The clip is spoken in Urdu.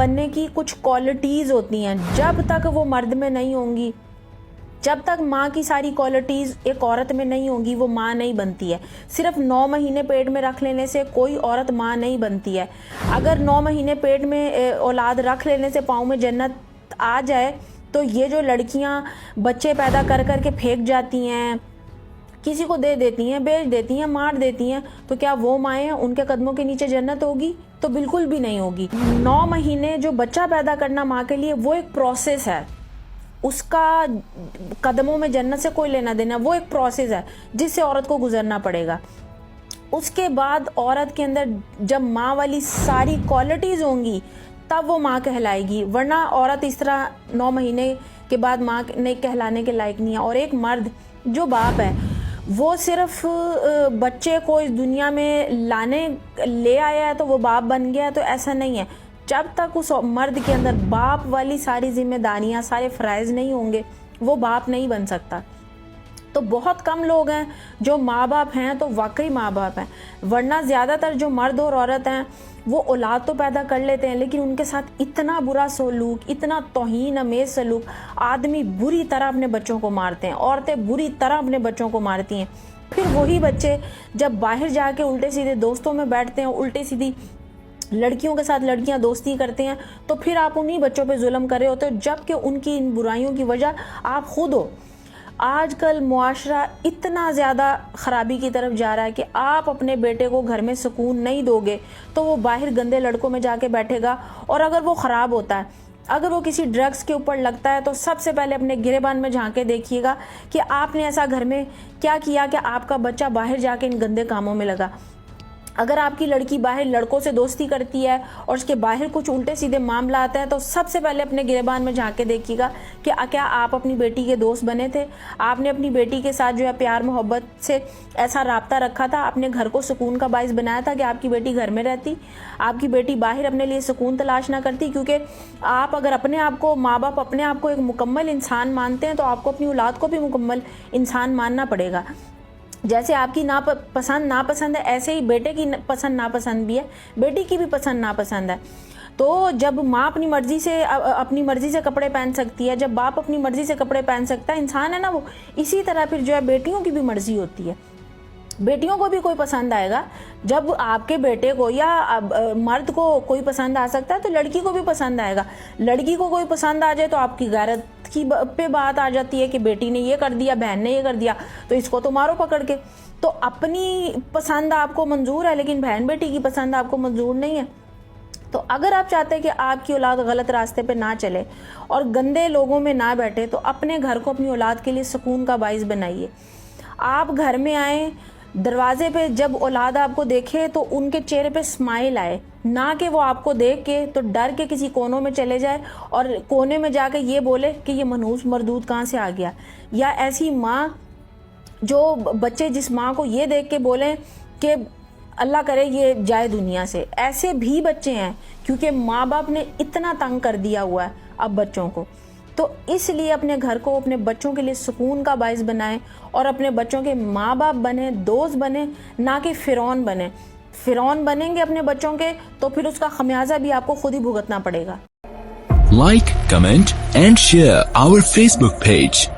بننے کی کچھ کوالٹیز ہوتی ہیں، جب تک وہ مرد میں نہیں ہوں گی، جب تک ماں کی ساری کوالٹیز ایک عورت میں نہیں ہوں گی وہ ماں نہیں بنتی ہے۔ صرف 9 مہینے پیٹ میں رکھ لینے سے کوئی عورت ماں نہیں بنتی ہے۔ اگر 9 مہینے پیٹ میں اولاد رکھ لینے سے پاؤں میں جنت آ جائے تو یہ جو لڑکیاں بچے پیدا کر کر کے پھینک جاتی ہیں، کسی کو دے دیتی ہیں، بیچ دیتی ہیں، مار دیتی ہیں، تو کیا وہ مائیں ہیں؟ ان کے قدموں کے نیچے جنت ہوگی؟ تو بالکل بھی نہیں ہوگی۔ 9 مہینے جو بچہ پیدا کرنا ماں کے لیے وہ ایک پروسیس ہے، اس کا قدموں میں جنت سے کوئی لینا دینا، وہ ایک پروسیس ہے جس سے عورت کو گزرنا پڑے گا۔ اس کے بعد عورت کے اندر جب ماں والی ساری کوالٹیز ہوں گی تب وہ ماں کہلائے گی، ورنہ عورت اس طرح 9 مہینے کے بعد ماں نہیں کہلانے کے لائق نہیں ہے۔ اور ایک مرد جو باپ ہے وہ صرف بچے کو اس دنیا میں لے آیا ہے تو وہ باپ بن گیا، تو ایسا نہیں ہے۔ جب تک اس مرد کے اندر باپ والی ساری ذمہ داریاں، سارے فرائض نہیں ہوں گے وہ باپ نہیں بن سکتا۔ تو بہت کم لوگ ہیں جو ماں باپ ہیں تو واقعی ماں باپ ہیں، ورنہ زیادہ تر جو مرد اور عورت ہیں وہ اولاد تو پیدا کر لیتے ہیں لیکن ان کے ساتھ اتنا برا سلوک، اتنا توہین آمیز سلوک، آدمی بری طرح اپنے بچوں کو مارتے ہیں، عورتیں بری طرح اپنے بچوں کو مارتی ہیں۔ پھر وہی بچے جب باہر جا کے الٹے سیدھے دوستوں میں بیٹھتے ہیں، الٹی سیدھی لڑکیوں کے ساتھ لڑکیاں دوستی کرتے ہیں، تو پھر آپ انہی بچوں پہ ظلم کر رہے ہوتے ہو، جبکہ ان کی ان برائیوں کی وجہ آپ خود ہو۔ آج کل معاشرہ اتنا زیادہ خرابی کی طرف جا رہا ہے کہ آپ اپنے بیٹے کو گھر میں سکون نہیں دو گے تو وہ باہر گندے لڑکوں میں جا کے بیٹھے گا، اور اگر وہ خراب ہوتا ہے، اگر وہ کسی ڈرگز کے اوپر لگتا ہے، تو سب سے پہلے اپنے گریبان میں جھانک کے دیکھیے گا کہ آپ نے ایسا گھر میں کیا کیا کہ آپ کا بچہ باہر جا کے ان گندے کاموں میں لگا۔ اگر آپ کی لڑکی باہر لڑکوں سے دوستی کرتی ہے اور اس کے باہر کچھ الٹے سیدھے معاملہ آتے ہیں، تو سب سے پہلے اپنے گریبان میں جھانک کے دیکھیے گا کہ کیا آپ اپنی بیٹی کے دوست بنے تھے؟ آپ نے اپنی بیٹی کے ساتھ جو ہے پیار محبت سے ایسا رابطہ رکھا تھا؟ آپ نے گھر کو سکون کا باعث بنایا تھا کہ آپ کی بیٹی گھر میں رہتی، آپ کی بیٹی باہر اپنے لیے سکون تلاش نہ کرتی؟ کیونکہ آپ اگر اپنے آپ کو، ماں باپ اپنے آپ کو ایک مکمل انسان مانتے ہیں تو آپ کو اپنی اولاد کو بھی مکمل انسان ماننا پڑے گا۔ جیسے آپ کی پسند ناپسند ہے، ایسے ہی بیٹے کی پسند ناپسند بھی ہے، بیٹی کی بھی پسند ناپسند ہے۔ تو جب ماں اپنی مرضی سے کپڑے پہن سکتی ہے، جب باپ اپنی مرضی سے کپڑے پہن سکتا ہے، انسان ہے نا وہ، اسی طرح پھر جو ہے بیٹیوں کی بھی مرضی ہوتی ہے، بیٹیوں کو بھی کوئی پسند آئے گا۔ جب آپ کے بیٹے کو یا مرد کو کوئی پسند آ سکتا ہے تو لڑکی کو بھی پسند آئے گا۔ لڑکی کو کوئی پسند آ جائے تو آپ کی غیرت کی پہ بات آ جاتی ہے کہ بیٹی نے یہ کر دیا، بہن نے یہ کر دیا تو اس کو تو مارو پکڑ کے۔ تو اپنی پسند آپ کو منظور ہے لیکن بہن بیٹی کی پسند آپ کو منظور نہیں ہے۔ تو اگر آپ چاہتے ہیں کہ آپ کی اولاد غلط راستے پہ نہ چلے اور گندے لوگوں میں نہ بیٹھے، تو اپنے گھر کو اپنی اولاد کے لیے سکون کا باعث بنائیے۔ آپ گھر میں آئیں، دروازے پہ جب اولاد آپ کو دیکھے تو ان کے چہرے پہ اسمائل آئے، نہ کہ وہ آپ کو دیکھ کے تو ڈر کے کسی کونے میں چلے جائے اور کونے میں جا کے یہ بولے کہ یہ منحوس مردود کہاں سے آ گیا۔ یا ایسی ماں جو بچے جس ماں کو یہ دیکھ کے بولیں کہ اللہ کرے یہ جائے دنیا سے، ایسے بھی بچے ہیں، کیونکہ ماں باپ نے اتنا تنگ کر دیا ہوا ہے اب بچوں کو۔ تو اس لیے اپنے گھر کو اپنے بچوں کے لیے سکون کا باعث بنائیں اور اپنے بچوں کے ماں باپ بنیں، دوست بنیں، نہ کہ فرعون بنیں۔ فرعون بنیں گے اپنے بچوں کے تو پھر اس کا خمیازہ بھی آپ کو خود ہی بھگتنا پڑے گا۔ Like, comment and share our Facebook page.